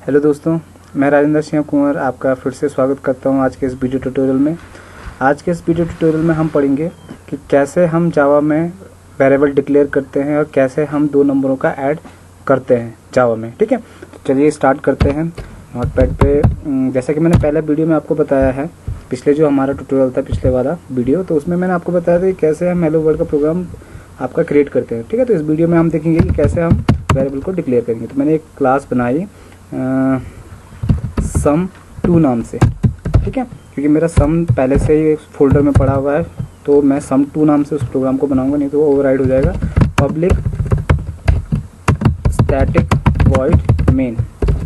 Hello दोस्तों, मैं राजेंद्र सिंह कुंवर आपका फिर से स्वागत करता हूं आज के इस वीडियो ट्यूटोरियल में। आज के इस वीडियो ट्यूटोरियल में हम पढ़ेंगे कि कैसे हम जावा में वेरिएबल डिक्लेयर करते हैं और कैसे हम 2 नंबरों का ऐड करते हैं जावा में। ठीक है, तो चलिए स्टार्ट करते हैं। नोटपैड पे जैसा कि मैंने पहले वीडियो में आपको बताया है, पिछले जो हमारा ट्यूटोरियल था, पिछले वाला वीडियो, तो उसमें मैंने आपको बताया था कि कैसे हम हेलो वर्ल्ड का प्रोग्राम आपका क्रिएट करते हैं। ठीक है, तो इस वीडियो में हम देखेंगे कि कैसे हम वेरिएबल को डिक्लेयर करेंगे। तो मैंने एक क्लास बनाई sum2 नाम से। ठीक है, क्योंकि मेरा सम पहले से ही फोल्डर में पड़ा हुआ है, तो मैं sum2 नाम से उस प्रोग्राम को बनाऊंगा, नहीं तो वो ओवरराइड हो जाएगा। Public static void main.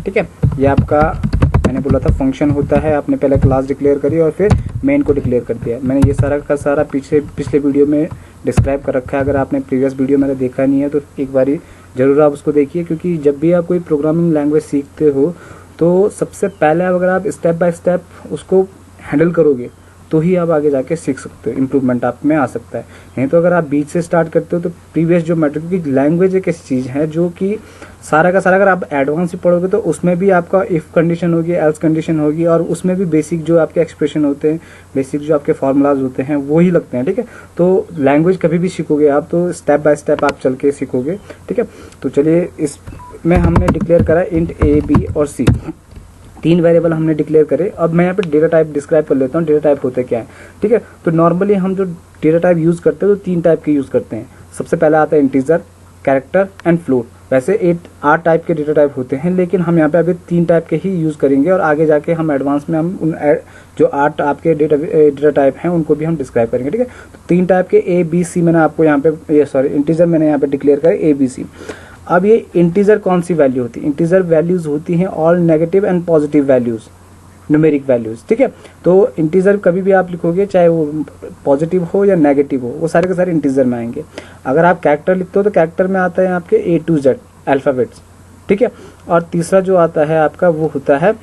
ठीक है, ये आपका मैंने बोला था फंक्शन होता है। आपने पहले क्लास डिक्लेयर करी और फिर मेन को डिक्लेयर कर दिया। मैंने ये सारा का सारा पिछले वीडियो में डिस्क्राइब कर रखा है। अगर आपने प्रीवियस वीडियो मेरा देखा नहीं है तो एक बारी ज़रूर आप उसको देखिए, क्योंकि जब भी आप कोई प्रोग्रामिंग लैंग्वेज सीखते हो तो सबसे पहले अगर आप स्टेप बाय स्टेप उसको हैंडल करोगे तो ही आप आगे जाके सीख सकते हो, इम्प्रूवमेंट आप में आ सकता है। नहीं तो अगर आप बीच से स्टार्ट करते हो तो प्रीवियस जो मैटर, क्योंकि लैंग्वेज एक ऐसी चीज़ है जो कि सारा का सारा अगर आप एडवांस ही पढ़ोगे तो उसमें भी आपका इफ़ कंडीशन होगी, एल्स कंडीशन होगी, और उसमें भी बेसिक जो आपके एक्सप्रेशन होते हैं, बेसिक जो आपके फार्मूलाज होते हैं वो ही लगते हैं। ठीक है, तो लैंग्वेज कभी भी सीखोगे आप तो स्टेप बाय स्टेप आप चल के सीखोगे। ठीक है, तो चलिए इसमें हमने डिक्लेयर करा इंट ए, बी और सी, 3 वेरिएबल हमने डिक्लेयर करे। अब मैं यहाँ पे डेटा टाइप डिस्क्राइब कर लेता हूँ, डेटा टाइप होते क्या है। ठीक है, तो नॉर्मली हम जो डेटा टाइप यूज़ करते हैं तो 3 टाइप के यूज़ करते हैं। सबसे पहला आता है इंटीजर, कैरेक्टर एंड फ्लोट। वैसे 8 टाइप के डेटा टाइप होते हैं, लेकिन हम यहाँ पे अभी 3 टाइप के ही यूज़ करेंगे और आगे जाके हम एडवांस में हम उन जो 8 आपके डेटा टाइप हैं उनको भी हम डिस्क्राइब करेंगे। ठीक है, तो 3 टाइप के ए बी सी मैंने आपको यहाँ पे इंटीजर मैंने यहाँ पे डिक्लेयर करे ए बी सी। अब ये इंटीजर कौन सी वैल्यू होती है? इंटीजर वैल्यूज होती हैं all negative and positive values, numeric values. ठीक है, तो इंटीजर कभी भी आप लिखोगे चाहे वो पॉजिटिव हो या नेगेटिव हो, वो सारे के सारे इंटीजर में आएंगे। अगर आप कैरेक्टर लिखते हो तो कैरेक्टर में आता है आपके A to Z अल्फाबेट्स। ठीक है, और तीसरा जो आता है आपका वो होता है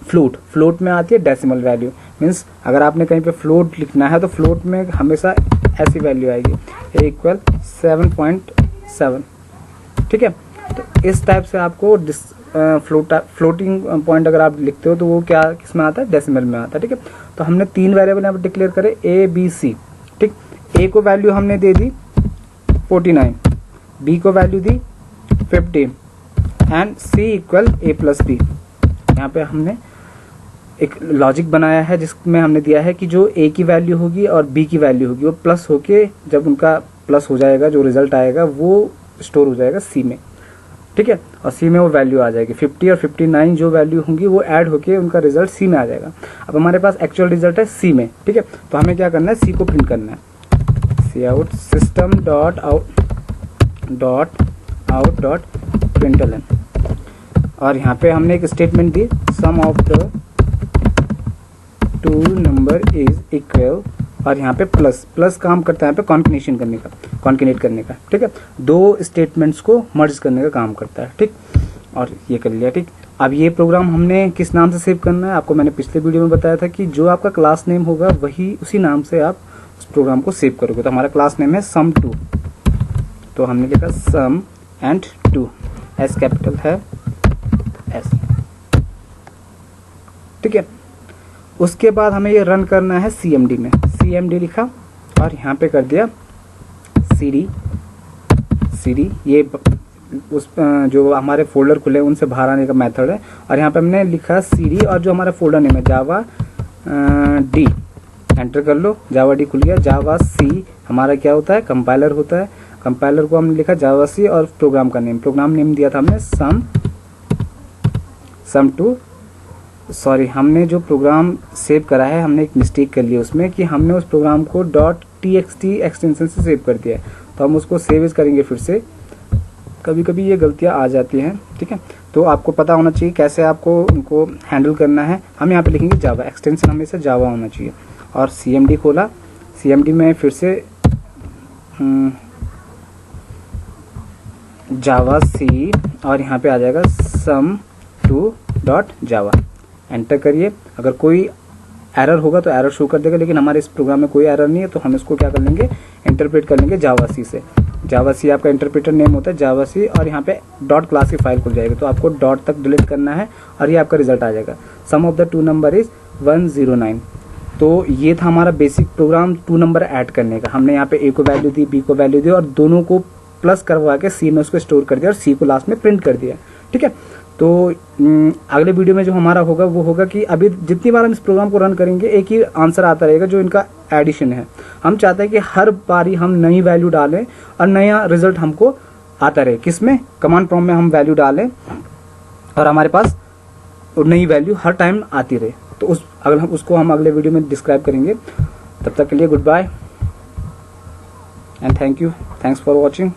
फ्लोट। फ्लोट में आती है डेसिमल वैल्यू। मीन्स अगर आपने कहीं पे फ्लोट लिखना है तो फ्लोट में हमेशा ऐसी वैल्यू आएगी, A = 7.7। ठीक है, तो इस टाइप से आपको फ्लोटिंग पॉइंट अगर आप लिखते हो तो वो क्या किस में आता है? डेसिमल में आता है। ठीक है, तो हमने 3 वेरिएबल यहाँ पर डिक्लेयर करे A B C। ठीक, A को वैल्यू हमने दे दी 49, B को value the 50 and C = A+B। यहाँ पे हमने एक लॉजिक बनाया है जिसमें हमने दिया है कि जो A की वैल्यू होगी और B की वैल्यू होगी वो प्लस होके, जब उनका प्लस हो जाएगा जो रिजल्ट आएगा वो स्टोर हो जाएगा C में। ठीक है, और C में वो वैल्यू आ जाएगी 50 और 59 जो वैल्यू होंगी वो ऐड होके उनका रिजल्ट C में आ जाएगा। अब हमारे पास एक्चुअल रिजल्ट है C में। ठीक है, तो हमें क्या करना है? C को प्रिंट करना है। cout system.out.println, और यहाँ पे हमने एक स्टेटमेंट दी sum of the 2 number is equal, और यहाँ पे प्लस काम करता है यहाँ पे कॉन्केनेट करने का। ठीक है, 2 स्टेटमेंट्स को मर्ज करने का काम करता है। ठीक, और ये कर लिया। ठीक, अब ये प्रोग्राम हमने किस नाम से सेव करना है? आपको मैंने पिछले वीडियो में बताया था कि जो आपका क्लास नेम होगा वही उसी नाम से आप उस प्रोग्राम को सेव करोगे। तो हमारा क्लास नेम है sum2, तो हमने लिखा sum and 2, S कैपिटल है S। ठीक है, उसके बाद हमें ये रन करना है CMD में। CMD लिखा और यहाँ पे कर दिया CD। ये उस जो हमारे फोल्डर खुले उनसे बाहर आने का मेथड है, और यहाँ पे हमने लिखा CD और जो हमारा फोल्डर नेम है जावा D, एंटर कर लो। जावा D खुल गया। जावा C हमारा क्या होता है? कंपाइलर होता है। कंपाइलर को हमने लिखा जावा C, और प्रोग्राम नेम दिया था हमने sum2। सॉरी, हमने जो प्रोग्राम सेव करा है हमने एक मिस्टेक कर ली उसमें कि हमने उस प्रोग्राम को .txt एक्सटेंशन से सेव कर दिया है, तो हम उसको सेव करेंगे फिर से। कभी कभी ये गलतियां आ जाती हैं। ठीक है, तो आपको पता होना चाहिए कैसे आपको उनको हैंडल करना है। हम यहाँ पे लिखेंगे जावा, एक्सटेंशन हमेशा जावा होना चाहिए। और CMD खोला, CMD में फिर से जावा C, और यहाँ पे आ जाएगा sum2.java। एंटर करिए। अगर कोई एरर होगा तो एरर शो कर देगा, लेकिन हमारे इस प्रोग्राम में कोई एरर नहीं है, तो हम इसको क्या कर लेंगे? इंटरप्रेट कर लेंगे जावा C से। जावा सी आपका इंटरप्रेटर नेम होता है जावा सी, और यहाँ पे डॉट क्लास की फाइल खुल जाएगी, तो आपको डॉट तक डिलीट करना है और ये आपका रिजल्ट आ जाएगा। Sum of the two number is 109। तो ये था हमारा बेसिक प्रोग्राम 2 नंबर ऐड करने का। हमने यहाँ पे ए को वैल्यू दी, बी को वैल्यू दी और दोनों को प्लस करवा के सी में उसको स्टोर कर दिया और सी को लास्ट में प्रिंट कर दिया। ठीक है, तो अगले वीडियो में जो हमारा होगा वो होगा कि अभी जितनी बार हम इस प्रोग्राम को रन करेंगे एक ही आंसर आता रहेगा जो इनका एडिशन है। हम चाहते हैं कि हर बारी हम नई वैल्यू डालें और नया रिजल्ट हमको आता रहे। किसमें? कमांड प्रॉम्प्ट में हम वैल्यू डालें और हमारे पास नई वैल्यू हर टाइम आती रहे। तो उसको हम अगले वीडियो में डिस्क्राइब करेंगे। तब तक के लिए goodbye and thank you, thanks for watching.